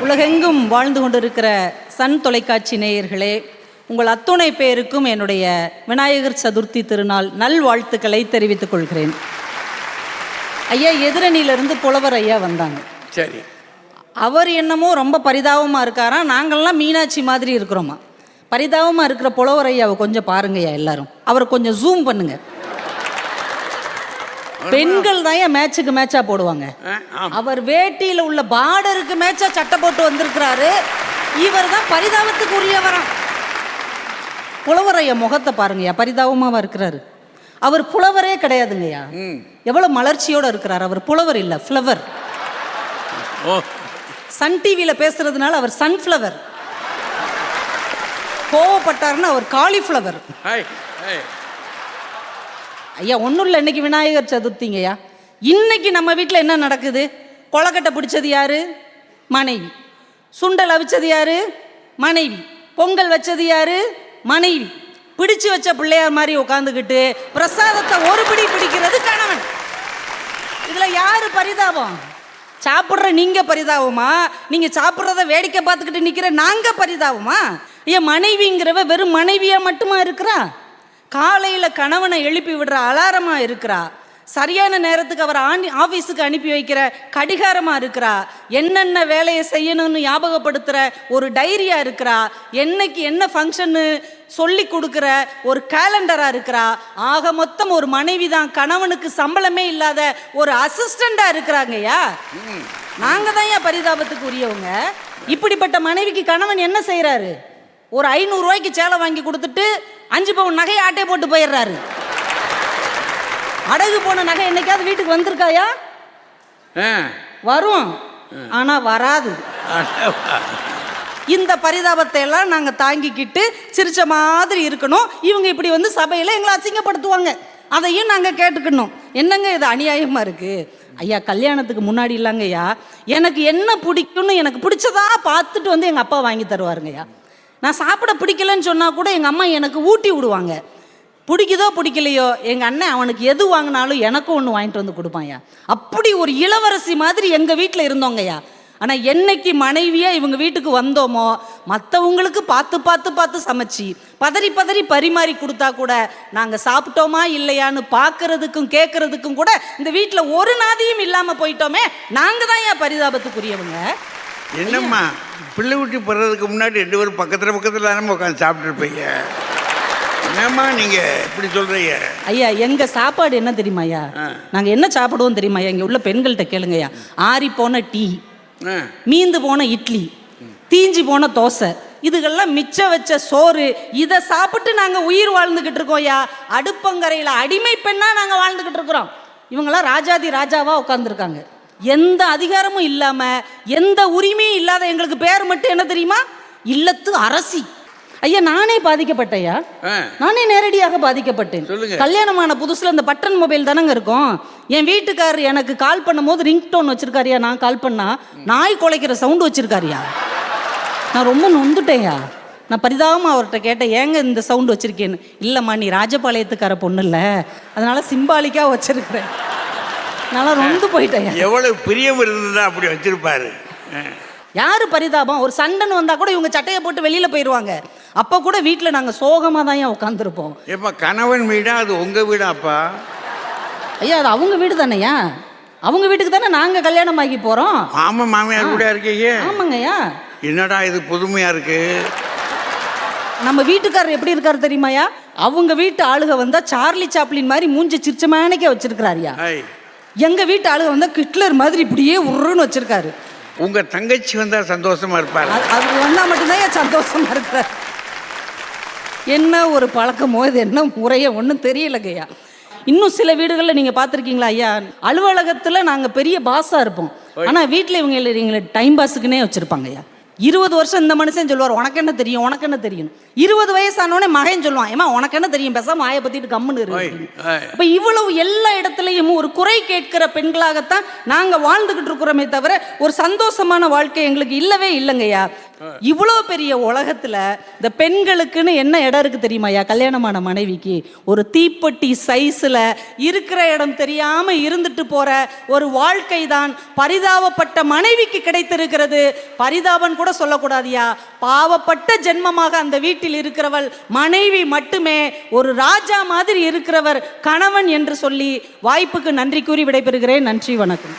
உலகெங்கும் வாழ்ந்து கொண்டிருக்கிற சன் தொலைக்காட்சி நேயர்களே, உங்கள் அத்துணை பேருக்கும் என்னுடைய விநாயகர் சதுர்த்தி திருநாள் நல்வாழ்த்துக்களை தெரிவித்துக் கொள்கிறேன். ஐயா எதிரணியிலிருந்து புலவர் ஐயா வந்தாங்க. சரி, அவர் என்னமோ ரொம்ப பரிதாபமாக இருக்காராம், நாங்கள்லாம் மீனாட்சி மாதிரி இருக்கிறோமா. பரிதாபமாக இருக்கிற புலவர் ஐயாவை கொஞ்சம் பாருங்கய்யா, எல்லாரும் அவரை கொஞ்சம் ஜூம் பண்ணுங்க. பெண்கள் தான் ஏன் மேட்சுக்கு மேட்சா போடுவாங்க. அவர் வேட்டியில் உள்ள பார்டருக்கு மேட்சா சட்டை போட்டு வந்திருக்கிறாரு. இவர் தான் பரிதாபத்துக்கு உரியவராம். புலவர் ஐயா முகத்தை பாருங்கய்யா, பரிதாபமாவா இருக்கிறாரு. அவர் புலவரே கிடையாதுங்கய்யா. எவ்வளவு மலர்ச்சியோட இருக்கிறார். அவர் புலவர் இல்ல, ஃப்ளவர். சன் டிவியில பேசுறதுனால அவர் சன்ஃப்ளவர். கோவப்பட்டாருன்னு அவர் காலிஃப்ளவர். ஐயா ஒன்றும் இல்லை, இன்னைக்கு விநாயகர் சதுர்த்திங்கய்யா. இன்னைக்கு நம்ம வீட்டில் என்ன நடக்குது? கொலக்கட்டை பிடிச்சது யாரு? மனைவி. சுண்டல் அவிச்சது யாரு? மனைவி. பொங்கல் வச்சது யாரு? மனைவி. பிடிச்சு வச்ச பிள்ளையார் மாதிரி உட்காந்துக்கிட்டு பிரசாதத்தை ஒரு பிடி பிடிக்கிறது கணவன். இதுல யாரு பரிதாபம்? சாப்பிட்ற நீங்க பரிதாபமா? நீங்க சாப்பிட்றத வேடிக்கை பார்த்துக்கிட்டு நிக்கிற நாங்க பரிதாபமா? ஏன் மனைவிங்கிறவ வெறும் மனைவியா மட்டுமா இருக்கிறா? காலையில் கணவனை எழுப்பி விடுற அலாரமா இருக்கிறா. சரியான நேரத்துக்கு அவர் ஆஃபீஸுக்கு அனுப்பி வைக்கிற கடிகாரமாக இருக்கிறா. என்னென்ன வேலையை செய்யணும்னு ஞாபகப்படுத்துகிற ஒரு டைரியா இருக்கிறா. என்னைக்கு என்ன ஃபங்க்ஷன்னு சொல்லி கொடுக்குற ஒரு கேலண்டராக இருக்கிறா. ஆக மொத்தம் ஒரு மனைவி தான் கணவனுக்கு சம்பளமே இல்லாத ஒரு அசிஸ்டண்டாக இருக்கிறாங்கய்யா. நாங்கள் தான் ஏன் பரிதாபத்துக்கு உரியவங்க. இப்படிப்பட்ட மனைவிக்கு கணவன் என்ன செய்கிறாரு? ஒரு 500 ரூபாய்க்கு சேலை வாங்கி கொடுத்துட்டு 5 பவுன் நகையை ஆட்டை போட்டு போயிடுறாரு. அடகு போன நகை என்னைக்காவது வீட்டுக்கு வந்திருக்காயா? வரும், ஆனா வராது. இந்த பரிதாபத்தை எல்லாம் நாங்க தாங்கிக்கிட்டு சிரிச்ச மாதிரி இருக்கணும். இவங்க இப்படி வந்து சபையில எங்களை அசிங்கப்படுத்துவாங்க, அதையும் நாங்க கேட்டுக்கணும். என்னங்க இது அநியாயமா இருக்கு ஐயா. கல்யாணத்துக்கு முன்னாடி இல்லைங்க ஐயா, எனக்கு என்ன பிடிக்கும்னு எனக்கு பிடிச்சதா பார்த்துட்டு வந்து எங்க அப்பா வாங்கி தருவாருங்கய்யா. நான் சாப்பிட பிடிக்கலன்னு சொன்னால் கூட எங்கள் அம்மா எனக்கு ஊட்டி விடுவாங்க. பிடிக்குதோ பிடிக்கலையோ எங்கள் அண்ணன் அவனுக்கு எது வாங்கினாலும் எனக்கும் ஒன்று வாங்கிட்டு வந்து கொடுப்பாயா. அப்படி ஒரு இளவரசி மாதிரி எங்கள் வீட்டில் இருந்தோங்கய்யா. ஆனால் என்னைக்கு மனைவியாக இவங்க வீட்டுக்கு வந்தோமோ மற்றவங்களுக்கு பார்த்து பார்த்து பார்த்து சமைச்சி பதறி பதறி பரிமாறி கொடுத்தா கூட நாங்கள் சாப்பிட்டோமா இல்லையான்னு பார்க்கறதுக்கும் கேட்கறதுக்கும் கூட இந்த வீட்டில் ஒரு நாதியும் இல்லாமல் போயிட்டோமே. நாங்கள் தான் ஏன் பரிதாபத்துக்குரியவங்க. என்னம்மா பிள்ளை ஊட்டி போடுறதுக்கு முன்னாடி 2 பேரும் பக்கத்தில் தானே உட்காந்து சாப்பிட்டுருப்பீங்க. என்னம்மா நீங்கள் இப்படி சொல்கிறீங்க? ஐயா எங்கள் சாப்பாடு என்ன தெரியுமா ஐயா? நாங்கள் என்ன சாப்பிடுவோம் தெரியுமா ஐயா? இங்கே உள்ள பெண்கள்கிட்ட கேளுங்கய்யா. ஆறி போன டீ, மீந்து போன இட்லி, தீஞ்சி போன தோசை, இதுகெல்லாம் மிச்சம் வச்ச சோறு, இதை சாப்பிட்டு நாங்கள் உயிர் வாழ்ந்துக்கிட்டு இருக்கோம் ஐயா. அடுப்பங்கரையில் அடிமை பெண்ணாக நாங்கள் வாழ்ந்துக்கிட்டு இருக்கிறோம். இவங்களாம் ராஜாதி ராஜாவாக உட்காந்துருக்காங்க. எந்த அதிகாரமும் இல்லாம எந்த உரிமையும் இல்லாத எங்களுக்கு பேர் மட்டும் என்ன தெரியுமா? இல்லத்து அரசி. ஐயா நானே பாதிக்கப்பட்டேயா, நானே நேரடியாக பாதிக்கப்பட்டேன். கல்யாணமான புதுசுல இந்த பட்டன் மொபைல் தானங்க இருக்கும். என் வீட்டுக்காரர் எனக்கு கால் பண்ணும் போது ரிங் டோன் வச்சிருக்காரியா. நான் கால் பண்ணா நாய் குலைக்கிற சவுண்டு வச்சிருக்காரியா. நான் ரொம்ப நொந்துட்டேயா. நான் பரிதாபமாக அவர்கிட்ட கேட்டேன், ஏங்க இந்த சவுண்டு வச்சிருக்கேன்னு. இல்லைம்மா நீ ராஜபாளையத்துக்கார பொண்ணு இல்லை, அதனால சிம்பாலிக்காக வச்சிருக்கிறேன். நல்லா ரொம்ப போயிட்டேன். எவ்வளவு பிரியம் இருந்ததா அப்படி வச்சிருப்பாரு. யாரு பரிதாபம்? ஒரு சண்டன் வந்தா கூட இவங்க சட்டையை போட்டு வெளியில போயிடுவாங்க. அப்ப கூட வீட்டில் நாங்கள் சோகமா தான் ஏன் உட்காந்துருப்போம். எப்ப கணவன் வீடா அது உங்க வீடாப்பா? ஐயா அது அவங்க வீடு தானேயா. அவங்க வீட்டுக்கு தானே நாங்க கல்யாணம் ஆகி போறோம். ஆமா மாமியார் கூட இருக்கீங்க. ஆமாங்கய்யா. என்னடா இது புதுமையா இருக்கு. நம்ம வீட்டுக்காரர் எப்படி இருக்காரு தெரியுமாயா? அவங்க வீட்டு ஆளுக வந்தா சார்லி சாப்ளின் மாதிரி மூஞ்சி சிரிச்சமானக்கே வச்சிருக்கிறாரியா. எங்க வீட்டு ஆளுக வந்தா கிட்லர் மாதிரி இப்படியே உருன்னு வச்சிருக்காரு. உங்க தங்கச்சி வந்தா சந்தோஷமா இருப்பாரு. அது வந்தா மட்டும்தான் சந்தோஷமா இருக்கிறார். என்ன ஒரு பழக்கமோ இது என்ன முறையோ ஒன்றும் தெரியலங்கய்யா. இன்னும் சில வீடுகளில் நீங்கள் பார்த்துருக்கீங்களா ஐயா? அலுவலகத்தில் நாங்கள் பெரிய பாஸாக இருப்போம், ஆனால் வீட்டில் இவங்களை டைம் பாஸுக்குன்னே வச்சுருப்பாங்க ஐயா. 20 வருஷம் இந்த மனுஷன் சொல்லுவார் உனக்கு என்ன தெரியும் உனக்கு என்ன தெரியும். 20 வயசானோடனே மகன் சொல்லுவான் ஏமா உனக்கு என்ன தெரியும், பேசாம ஆய பத்திட்டு கம்முன்னு இருக்கு. அப்ப இவ்வளவு எல்லா இடத்துலையும் ஒரு குறை கேட்கிற பெண்களாகத்தான் நாங்க வாழ்ந்துகிட்டு இருக்கிறோமே தவிர ஒரு சந்தோஷமான வாழ்க்கை எங்களுக்கு இல்லவே இல்லைங்கய்யா. இவ்வளோ பெரிய உலகத்துல இந்த பெண்களுக்குன்னு என்ன இடம் இருக்கு தெரியுமாயா? கல்யாணமான மனைவிக்கு ஒரு தீப்பெட்டி சைஸ்ல இருக்கிற இடம் தெரியாம இருந்துட்டு போற ஒரு வாழ்க்கை தான் பரிதாபப்பட்ட மனைவிக்கு கிடைத்திருக்கிறது. பரிதாபம் கூட சொல்லக்கூடாதியா, பாவப்பட்ட ஜென்மமாக அந்த வீட்டில் இருக்கிறவள் மனைவி மட்டுமே. ஒரு ராஜா மாதிரி இருக்கிறவர் கணவன் என்று சொல்லி வாய்ப்புக்கு நன்றி கூறி விடைபெறுகிறேன். நன்றி, வணக்கம்.